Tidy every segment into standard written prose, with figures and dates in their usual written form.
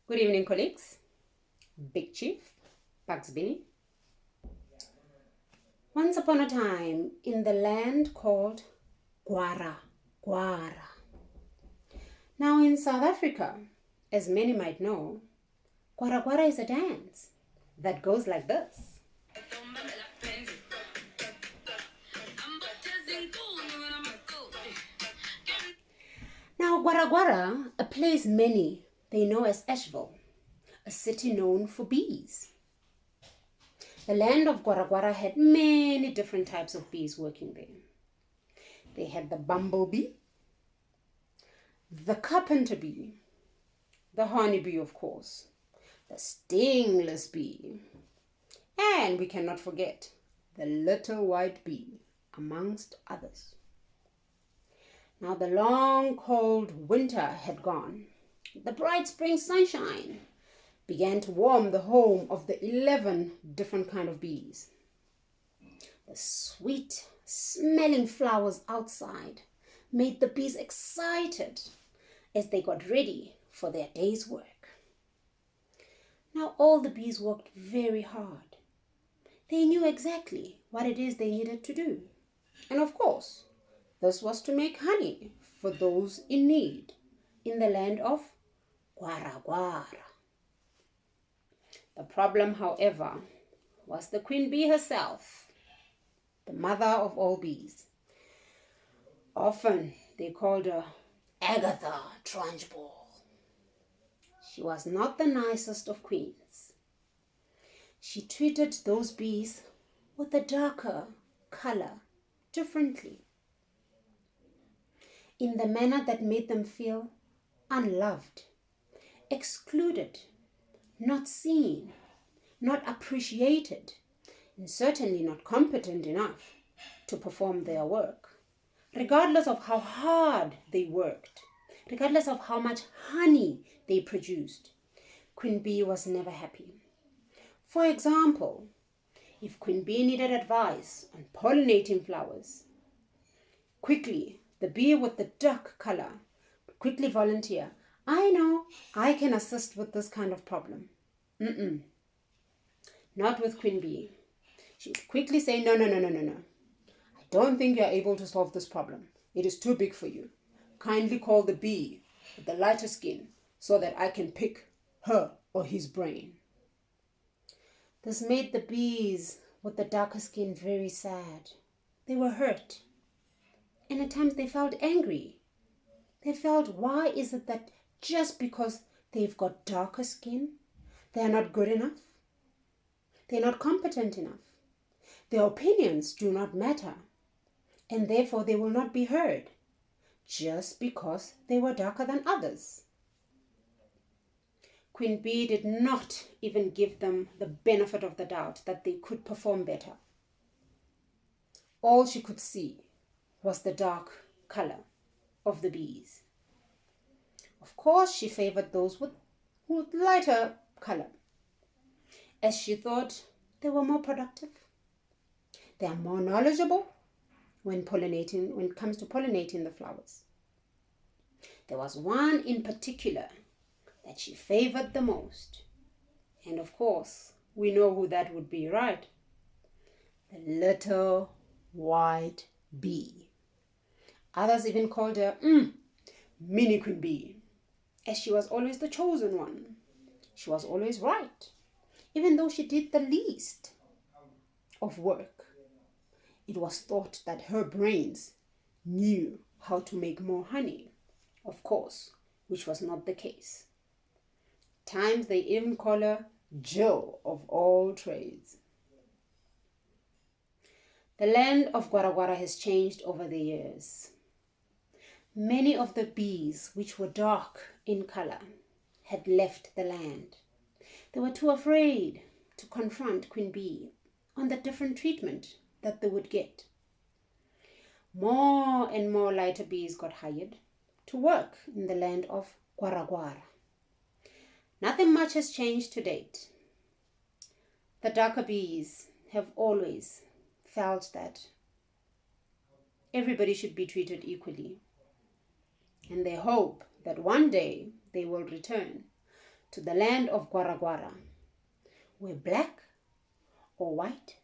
Good evening, colleagues. Big Chief, Bugs Bunny. Once upon a time, in the land called Gwara. Now, in South Africa, as many might know, Gwara is a dance that goes like this. Now, Gwara, a place many they know as Asheville, a city known for bees. The land of Gwara had many different types of bees working there. They had the bumblebee, the carpenter bee, the honeybee, of course, the stingless bee, and we cannot forget the little white bee, amongst others. Now the long cold winter had gone. The bright spring sunshine began to warm the home of the 11 different kind of bees. The sweet smelling flowers outside made the bees excited as they got ready for their day's work. Now all the bees worked very hard. They knew exactly what it is they needed to do. And of course, this was to make honey for those in need in the land of Gwara. The problem, however, was the queen bee herself, the mother of all bees. Often they called her Agatha Trunchbull. She was not the nicest of queens. She treated those bees with a darker color differently, in the manner that made them feel unloved, excluded, not seen, not appreciated, and certainly not competent enough to perform their work. Regardless of how hard they worked, regardless of how much honey they produced, Queen Bee was never happy. For example, if Queen Bee needed advice on pollinating flowers, quickly the bee with the dark color would quickly volunteer, I know, I can assist with this kind of problem. Not with Queen Bee. She would quickly say, no. I don't think you're able to solve this problem. It is too big for you. Kindly call the bee with the lighter skin so that I can pick her or his brain. This made the bees with the darker skin very sad. They were hurt. And at times they felt angry. They felt, why is it that just because they've got darker skin, they're not good enough? They're not competent enough. Their opinions do not matter. And therefore they will not be heard just because they were darker than others. Queen Bee did not even give them the benefit of the doubt that they could perform better. All she could see was the dark color of the bees. Of course, she favored those with lighter color, as she thought they were more productive. They are more knowledgeable when it comes to pollinating the flowers. There was one in particular that she favored the most. And of course, we know who that would be, right? The little white bee. Others even called her Mini Queen Bee, as she was always the chosen one. She was always right, even though she did the least of work. It was thought that her brains knew how to make more honey, of course, which was not the case. Times they even call her Jill of all trades. The land of Gwara has changed over the years. Many of the bees, which were dark in color, had left the land. They were too afraid to confront Queen Bee on the different treatment that they would get. More and more lighter bees got hired to work in the land of Gwara. Nothing much has changed to date. The darker bees have always felt that everybody should be treated equally. And they hope that one day they will return to the land of Gwara Gwara, where black or white,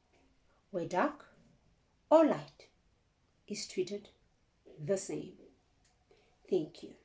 where dark or light is treated the same. Thank you.